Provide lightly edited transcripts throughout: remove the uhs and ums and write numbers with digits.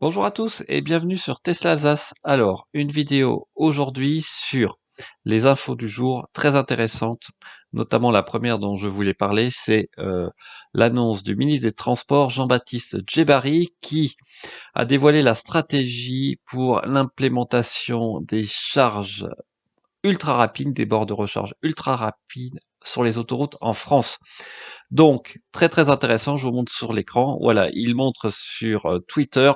Bonjour à tous et bienvenue sur Tesla Alsace. Alors, une vidéo aujourd'hui sur les infos du jour très intéressantes, notamment la première dont je voulais parler, c'est l'annonce du ministre des Transports Jean-Baptiste Djebbari qui a dévoilé la stratégie pour l'implémentation des charges ultra rapides, des bords de recharge ultra rapides sur les autoroutes en France. Donc, très très intéressant, je vous montre sur l'écran. Voilà, il montre sur Twitter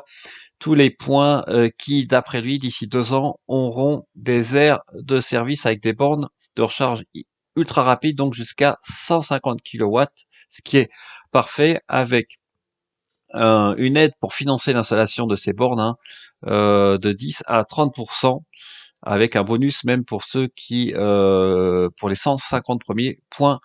tous les points qui, d'après lui, d'ici 2 ans, auront des aires de service avec des bornes de recharge ultra rapides, donc jusqu'à 150 kilowatts, ce qui est parfait, avec une aide pour financer l'installation de ces bornes, hein, de 10 à 30%, avec un bonus même pour ceux qui, pour les 150 premiers points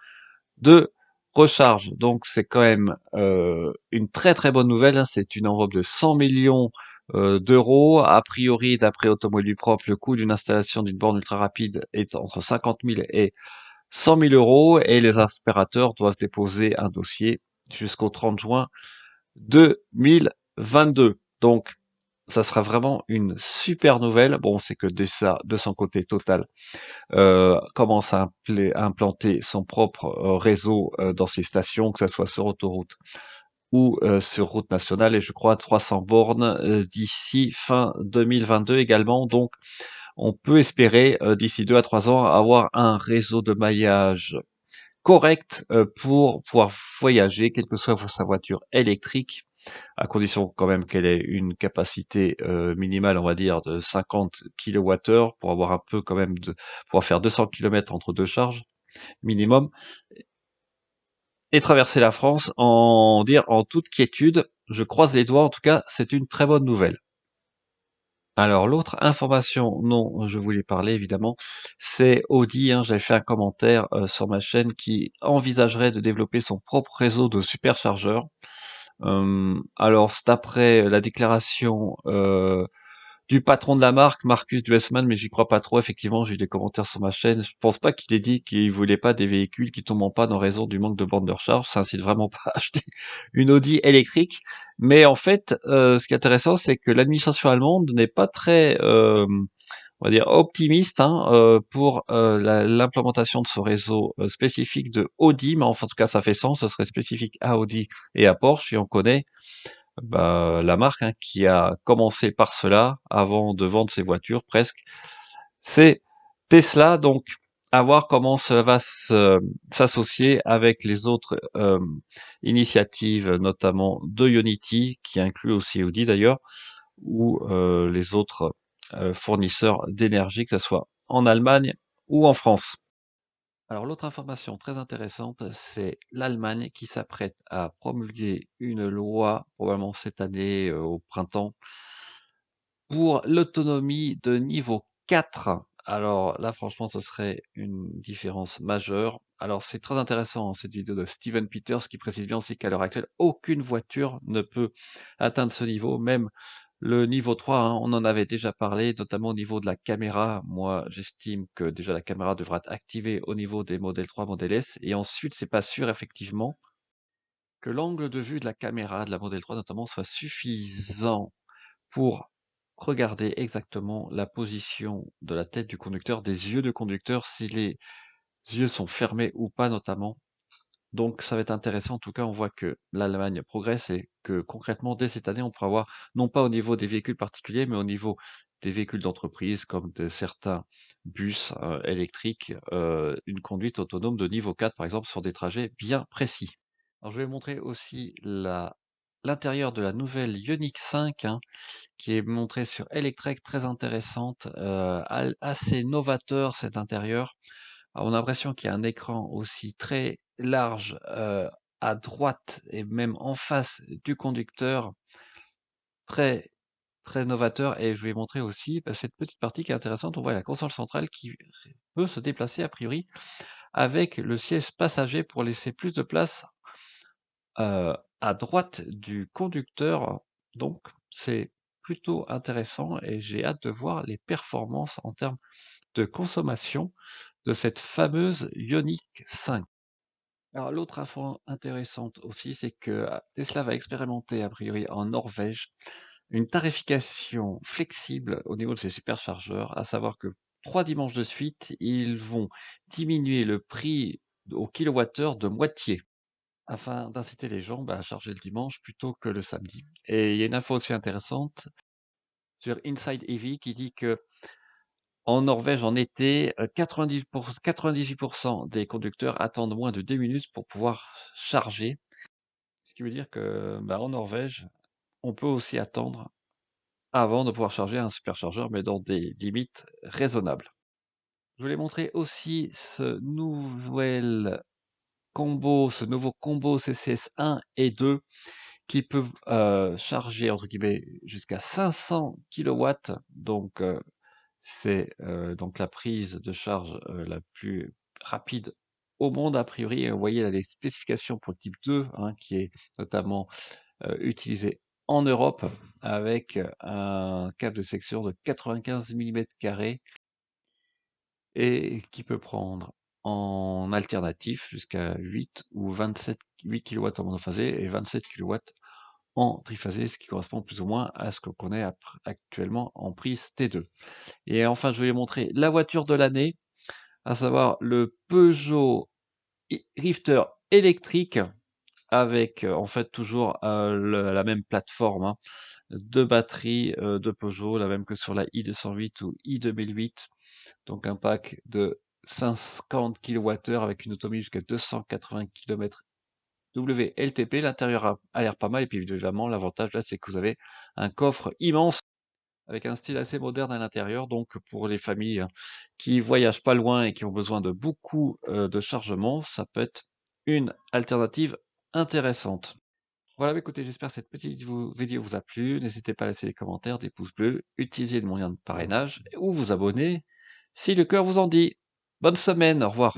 de recharge. Donc c'est quand même une très très bonne nouvelle, hein. C'est une enveloppe de 100 millions d'euros. A priori, d'après Automobile Propre, le coût d'une installation d'une borne ultra rapide est entre 50 000 et 100 000 euros et les opérateurs doivent déposer un dossier jusqu'au 30 juin 2022. Donc ça sera vraiment une super nouvelle. Bon, c'est que déjà de son côté Total commence à implanter son propre réseau dans ses stations, que ça soit sur autoroute ou sur route nationale, et je crois 300 bornes d'ici fin 2022 également. Donc on peut espérer d'ici 2 à 3 ans avoir un réseau de maillage correct pour pouvoir voyager, quelle que soit sa voiture électrique, à condition quand même qu'elle ait une capacité minimale, on va dire, de 50 kWh pour avoir un peu quand même de pouvoir faire 200 kilomètres entre 2 charges minimum, et traverser la France en toute quiétude. Je croise les doigts, en tout cas, c'est une très bonne nouvelle. Alors l'autre information dont je voulais parler évidemment, c'est Audi, hein. J'avais fait un commentaire sur ma chaîne qui envisagerait de développer son propre réseau de superchargeurs. Alors c'est d'après la déclaration du patron de la marque, Marcus Dressman, mais j'y crois pas trop. Effectivement, j'ai eu des commentaires sur ma chaîne. Je pense pas qu'il ait dit qu'il voulait pas des véhicules qui tombent en panne en raison du manque de bornes de recharge. Ça incite vraiment pas à acheter une Audi électrique. Mais en fait, ce qui est intéressant, c'est que l'administration allemande n'est pas très, on va dire optimiste, hein, pour l'implémentation de ce réseau spécifique de Audi. Mais enfin, en tout cas, ça fait sens. Ce serait spécifique à Audi et à Porsche, et on connaît bah, la marque, hein, qui a commencé par cela avant de vendre ses voitures presque, c'est Tesla. Donc à voir comment ça va s'associer avec les autres initiatives, notamment de Ionity, qui inclut aussi Audi d'ailleurs, ou les autres fournisseurs d'énergie, que ce soit en Allemagne ou en France. Alors l'autre information très intéressante, c'est l'Allemagne qui s'apprête à promulguer une loi, probablement cette année, au printemps, pour l'autonomie de niveau 4. Alors là, franchement, ce serait une différence majeure. Alors c'est très intéressant, hein, cette vidéo de Steven Peters qui précise bien aussi qu'à l'heure actuelle, aucune voiture ne peut atteindre ce niveau, même le niveau 3, hein, on en avait déjà parlé, notamment au niveau de la caméra. Moi, j'estime que déjà la caméra devra être activée au niveau des modèles 3, modèle S, et ensuite, c'est pas sûr effectivement que l'angle de vue de la caméra de la modèle 3 notamment soit suffisant pour regarder exactement la position de la tête du conducteur, des yeux du conducteur, si les yeux sont fermés ou pas notamment. Donc ça va être intéressant. En tout cas, on voit que l'Allemagne progresse et que concrètement, dès cette année, on pourra avoir, non pas au niveau des véhicules particuliers, mais au niveau des véhicules d'entreprise, comme de certains bus électriques, une conduite autonome de niveau 4, par exemple, sur des trajets bien précis. Alors je vais montrer aussi l'intérieur de la nouvelle Ioniq 5, hein, qui est montrée sur Electrek, très intéressante, assez novateur cet intérieur. Alors, on a l'impression qu'il y a un écran aussi très large à droite et même en face du conducteur, très très novateur. Et je vais montrer aussi bah, cette petite partie qui est intéressante. On voit la console centrale qui peut se déplacer a priori avec le siège passager pour laisser plus de place à droite du conducteur. Donc c'est plutôt intéressant et j'ai hâte de voir les performances en termes de consommation de cette fameuse Ioniq 5. Alors l'autre info intéressante aussi, c'est que Tesla va expérimenter a priori en Norvège une tarification flexible au niveau de ces superchargeurs, à savoir que 3 dimanches de suite, ils vont diminuer le prix au kilowattheure de moitié, afin d'inciter les gens, bah, à charger le dimanche plutôt que le samedi. Et il y a une info aussi intéressante sur Inside EV qui dit que en Norvège, en été, 98 des conducteurs attendent moins de 2 minutes pour pouvoir charger. Ce qui veut dire que, bah, en Norvège, on peut aussi attendre avant de pouvoir charger un superchargeur, mais dans des limites raisonnables. Je voulais montrer aussi ce nouveau combo CCS 1 et 2 qui peut, charger entre guillemets jusqu'à 500 kilowatts. Donc, c'est, donc la prise de charge, la plus rapide au monde a priori. Et vous voyez là les spécifications pour le type 2, hein, qui est notamment, utilisé en Europe avec, un câble de section de 95 millimètres carrés et qui peut prendre en alternatif jusqu'à 8 ou 27 8 kilowatts en monophasé et 27 kilowatts en triphasé, ce qui correspond plus ou moins à ce qu'on connaît actuellement en prise T2. Et enfin, je vais montrer la voiture de l'année, à savoir le Peugeot Rifter électrique avec, en fait, toujours, la même plateforme, hein, de batterie, de Peugeot, la même que sur la i208 ou i2008. Donc un pack de 50 kWh avec une autonomie jusqu'à 280 km WLTP. L'intérieur a l'air pas mal et puis évidemment l'avantage là, c'est que vous avez un coffre immense avec un style assez moderne à l'intérieur. Donc pour les familles, hein, qui voyagent pas loin et qui ont besoin de beaucoup, de chargement, ça peut être une alternative intéressante. Voilà, bah, écoutez, j'espère que cette petite vidéo vous a plu. N'hésitez pas à laisser des commentaires, des pouces bleus, utilisez le moyen de parrainage ou vous abonner si le cœur vous en dit. Bonne semaine, au revoir.